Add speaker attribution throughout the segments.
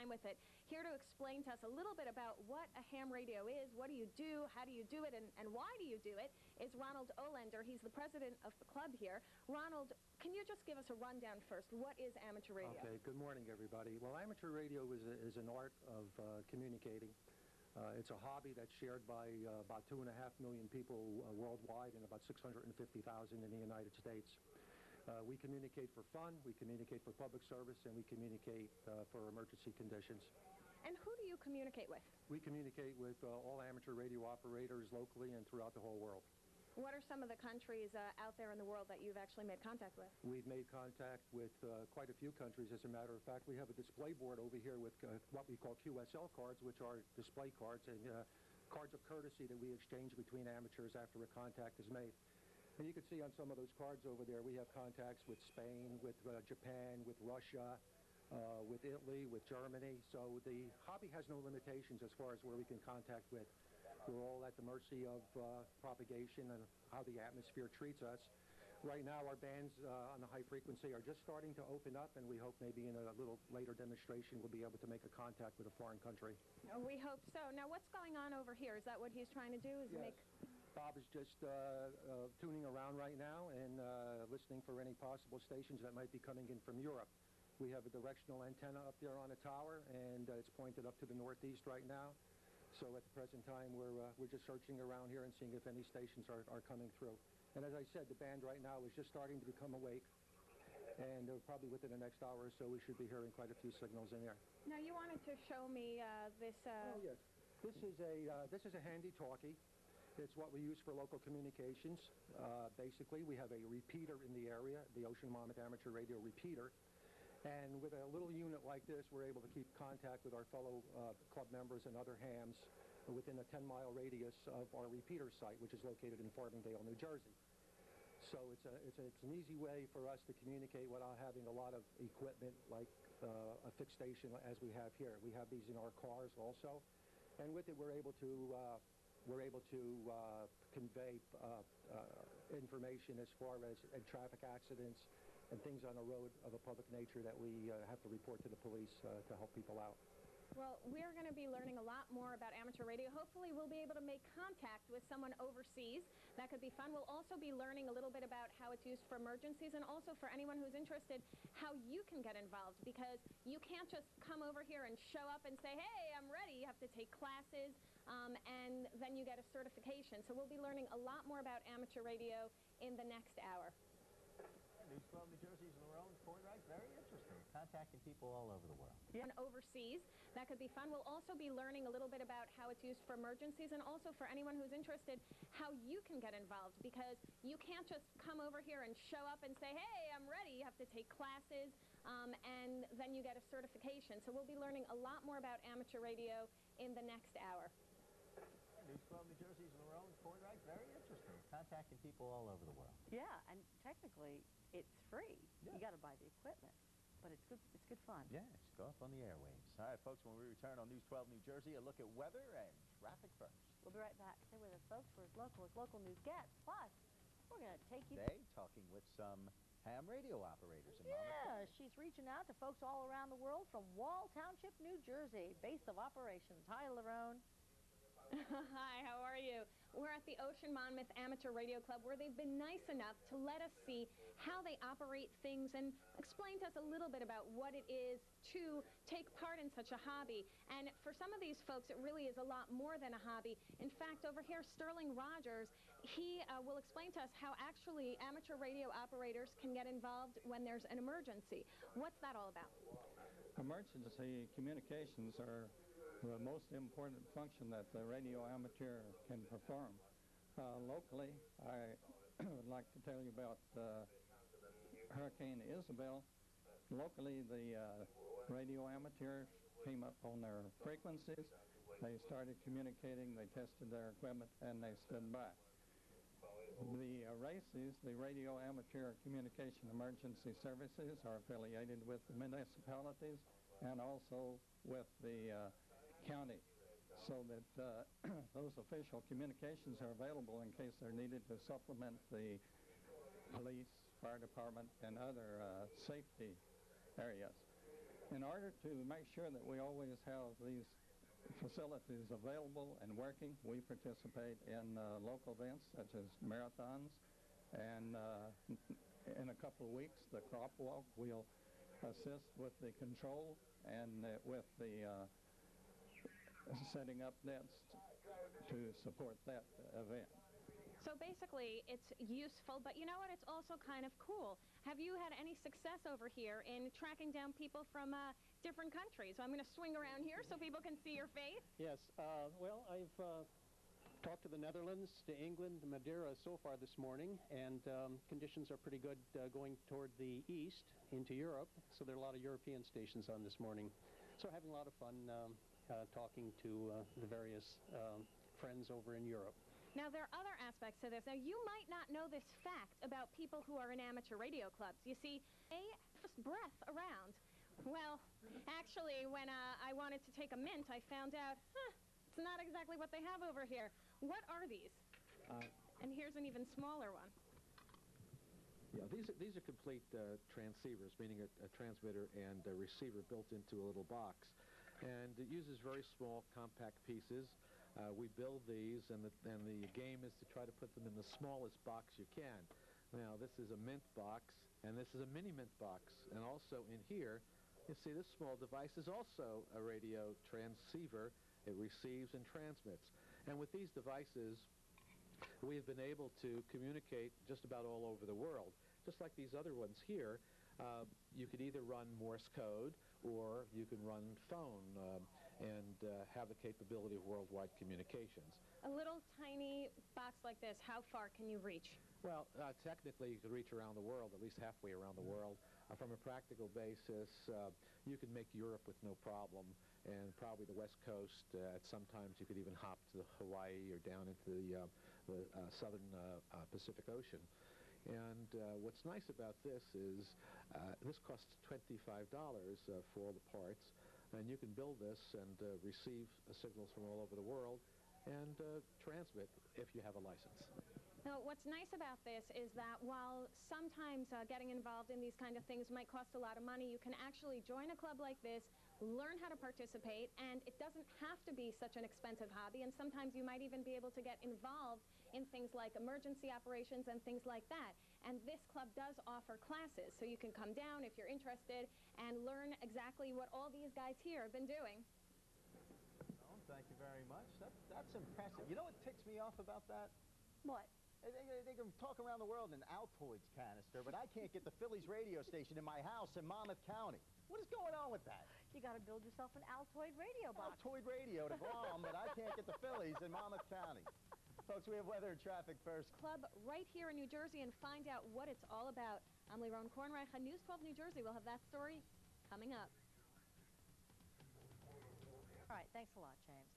Speaker 1: time with it. Here to explain to us a little bit about what a ham radio is, what do you do, how do you do it, and why do you do it, is Ronald Olander. He's the president of the club here. Ronald, can you just give us a rundown first? What is amateur radio?
Speaker 2: Okay, good morning, everybody. Well, amateur radio is an art of communicating. It's a hobby that's shared by about 2.5 million people worldwide and about 650,000 in the United States. We communicate for fun, we communicate for public service, and we communicate for emergency conditions.
Speaker 1: And who do you communicate with?
Speaker 2: We communicate with all amateur radio operators locally and throughout the whole world.
Speaker 1: What are some of the countries out there in the world that you've actually made contact with?
Speaker 2: We've made contact with quite a few countries. As a matter of fact, we have a display board over here with what we call QSL cards, which are display cards and cards of courtesy that we exchange between amateurs after a contact is made. And you can see on some of those cards over there, we have contacts with Spain, with Japan, with Russia, with Italy, with Germany. So the hobby has no limitations as far as where we can contact with. We're all at the mercy of propagation and how the atmosphere treats us. Right now, our bands on the high frequency are just starting to open up, and we hope maybe in a little later demonstration we'll be able to make a contact with a foreign country.
Speaker 1: We hope so. Now, what's going on over here? Is that what he's trying to do? Is
Speaker 2: yes. Bob is just tuning around right now and listening for any possible stations that might be coming in from Europe. We have a directional antenna up there on a tower, and it's pointed up to the northeast right now. So at the present time, we're just searching around here and seeing if any stations are coming through. And as I said, the band right now is just starting to become awake, and probably within the next hour or so, we should be hearing quite a few signals in there.
Speaker 1: Now, you wanted to show me this...
Speaker 2: Oh, yes. This is a handy talkie. It's what we use for local communications. Basically, we have a repeater in the area, the Ocean Monmouth Amateur Radio Repeater. And with a little unit like this, we're able to keep contact with our fellow club members and other hams within a 10-mile radius of our repeater site, which is located in Farmingdale, New Jersey. So it's an easy way for us to communicate without having a lot of equipment like a fixed station as we have here. We have these in our cars also. And with it, we're able to convey information as far as traffic accidents and things on the road of a public nature that we have to report to the police to help people out.
Speaker 1: Well, we're going to be learning a lot more about amateur radio. Hopefully, we'll be able to make contact with someone overseas. That could be fun. We'll also be learning a little bit about how it's used for emergencies, and also for anyone who's interested, how you can get involved, because you can't just come over here and show up and say, hey, I'm ready. You have to take classes, and then you get a certification. So we'll be learning a lot more about amateur radio in the next hour.
Speaker 3: News 12 New Jersey's Lerone Fortright, very interesting. Contacting people all over the world.
Speaker 1: And overseas, that could be fun. We'll also be learning a little bit about how it's used for emergencies, and also for anyone who's interested, how you can get involved, because you can't just come over here and show up and say, hey, I'm ready. You have to take classes, and then you get a certification. So we'll be learning a lot more about amateur radio in the next hour.
Speaker 3: News 12 New Jersey's Lerone Fortright, very interesting. Contacting people all over the world.
Speaker 4: Yeah, and technically, it's free.
Speaker 3: Yeah.
Speaker 4: You got to buy the equipment, but it's good fun.
Speaker 3: Yes, go up on the airwaves. All right, folks, when we return on News 12 New Jersey, a look at weather and traffic first.
Speaker 4: We'll be right back. Stay with us, folks, for local news gets. Plus, we're going to take you...
Speaker 3: Today, talking with some ham radio operators in Monmouth.
Speaker 4: Yeah, she's reaching out to folks all around the world from Wall Township, New Jersey, base of operations. Hi, Lerone.
Speaker 1: Hi, how are you? We're at the Ocean Monmouth Amateur Radio Club, where they've been nice enough to let us see how they operate things and explain to us a little bit about what it is to take part in such a hobby. And for some of these folks, it really is a lot more than a hobby. In fact, over here, Sterling Rogers, he will explain to us how actually amateur radio operators can get involved when there's an emergency. What's that all about?
Speaker 5: Emergency communications are the most important function that the radio amateur can perform. Locally, I would like to tell you about Hurricane Isabel. Locally, the radio amateurs came up on their frequencies. They started communicating, they tested their equipment, and they stood by. The RACES, the Radio Amateur Communication Emergency Services, are affiliated with the municipalities and also with the county, so that those official communications are available in case they're needed to supplement the police, fire department, and other safety areas. in order to make sure that we always have these facilities available and working, we participate in local events such as marathons, and in a couple of weeks, the crop walk will assist with the control and with the setting up nets to support that event.
Speaker 1: So basically, it's useful, but you know what? It's also kind of cool. Have you had any success over here in tracking down people from different countries? So I'm going to swing around here so people can see your face.
Speaker 6: Yes. Well, I've talked to the Netherlands, to England, Madeira so far this morning, and conditions are pretty good going toward the east into Europe. So there are a lot of European stations on this morning. So having a lot of fun talking to the various friends over in Europe.
Speaker 1: Now, there are other aspects to this. Now, you might not know this fact about people who are in amateur radio clubs. You see, they just breath around. Well, actually, when I wanted to take a mint, I found out, it's not exactly what they have over here. What are these? And here's an even smaller one.
Speaker 7: Yeah, these are complete transceivers, meaning a transmitter and a receiver built into a little box. And it uses very small, compact pieces. We build these, and the game is to try to put them in the smallest box you can. Now, this is a mint box, and this is a mini mint box. And also in here, you see this small device is also a radio transceiver. It receives and transmits. And with these devices, we have been able to communicate just about all over the world. Just like these other ones here, you could either run Morse code or you can run phone and have the capability of worldwide communications.
Speaker 1: A little tiny box like this, how far can you reach?
Speaker 7: Well, technically you could reach around the world, at least halfway around the world. From a practical basis, you could make Europe with no problem, and probably the West Coast. Sometimes you could even hop to Hawaii or down into the southern Pacific Ocean. And what's nice about this is this costs $25 for all the parts, and you can build this and receive signals from all over the world and transmit if you have a license.
Speaker 1: Now, what's nice about this is that while sometimes getting involved in these kind of things might cost a lot of money, you can actually join a club like this, learn how to participate, and it doesn't have to be such an expensive hobby, and sometimes you might even be able to get involved in things like emergency operations and things like that. And this club does offer classes, so you can come down if you're interested and learn exactly what all these guys here have been doing.
Speaker 3: Oh, thank you very much. That's impressive. You know what ticks me off about that?
Speaker 4: What?
Speaker 3: They can talk around the world in Altoids canister, but I can't get the Phillies radio station in my house in Monmouth County. What is going on with that?
Speaker 4: You got to build yourself an Altoid radio box.
Speaker 3: Altoid radio to Guam, but I can't get the Phillies in Monmouth County. Folks, we have weather and traffic first.
Speaker 1: Club right here in New Jersey and find out what it's all about. I'm Lerone Kornreich on News 12 New Jersey. We'll have that story coming up.
Speaker 4: All right, thanks a lot, James.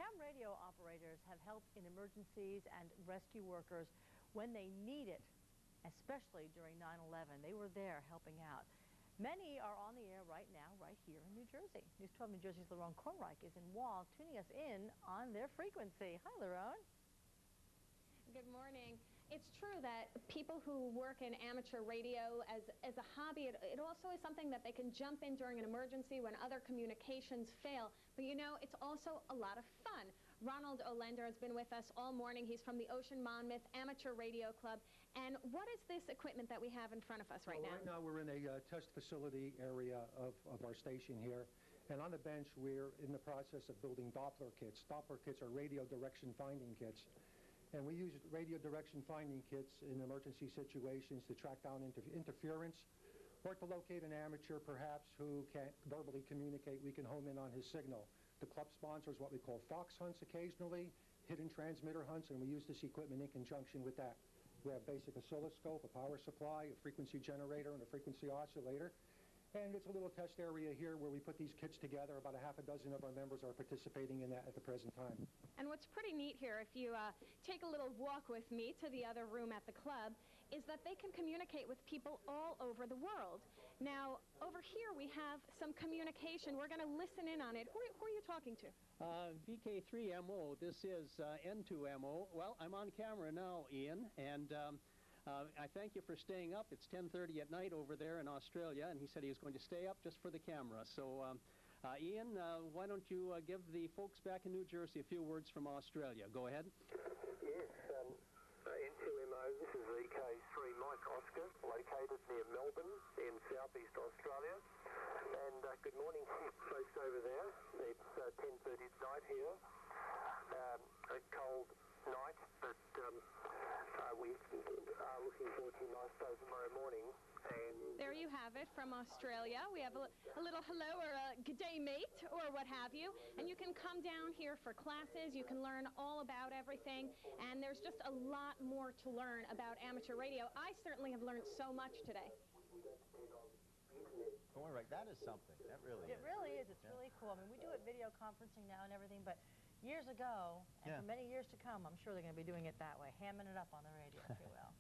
Speaker 4: Ham radio operators have helped in emergencies and rescue workers when they need it, especially during 9/11. They were there helping out. Many are on the air right now, right here in New Jersey. News 12 New Jersey's Lerone Kornreich is in Wall, tuning us in on their frequency. Hi, Lerone.
Speaker 1: Good morning. It's true that people who work in amateur radio as a hobby, it also is something that they can jump in during an emergency when other communications fail. But you know, it's also a lot of fun. Ronald Olender has been with us all morning. He's from the Ocean Monmouth Amateur Radio Club. And what is this equipment that we have in front of us right now?
Speaker 2: Right now we're in a test facility area of our station here. And on the bench, we're in the process of building Doppler kits. Doppler kits are radio direction finding kits. And we use radio direction finding kits in emergency situations to track down interference or to locate an amateur perhaps who can't verbally communicate. We can home in on his signal. The club sponsors what we call fox hunts occasionally, hidden transmitter hunts, and we use this equipment in conjunction with that. We have basic oscilloscope, a power supply, a frequency generator, and a frequency oscillator. And it's a little test area here where we put these kits together. About a half a dozen of our members are participating in that at the present time.
Speaker 1: And what's pretty neat here, if you take a little walk with me to the other room at the club, is that they can communicate with people all over the world. Now, over here we have some communication. We're going to listen in on it. Who are you talking to?
Speaker 6: VK3MO. This is N2MO. Well, I'm on camera now, Ian, and I thank you for staying up. It's 10:30 at night over there in Australia, and he said he was going to stay up just for the camera. So, Ian, why don't you give the folks back in New Jersey a few words from Australia? Go ahead.
Speaker 8: Yes, N2MO, this is VK3 Mike Oscar, located near Melbourne in southeast Australia. And good morning, folks over there. It's 10:30 at night here. A cold night, but we are looking forward to a nice day tomorrow morning. And
Speaker 1: There you have it from Australia. We have a little hello or a good day, mate, or what have you. And you can come down here for classes. You can learn all about everything. And there's just a lot more to learn about amateur radio. I certainly have learned so much today.
Speaker 3: All right, that is something. That really is.
Speaker 4: It really is. It's really cool. I mean, we do it video conferencing now and everything, but years ago, and for many years to come, I'm sure they're going to be doing it that way, hamming it up on the radio, if you will.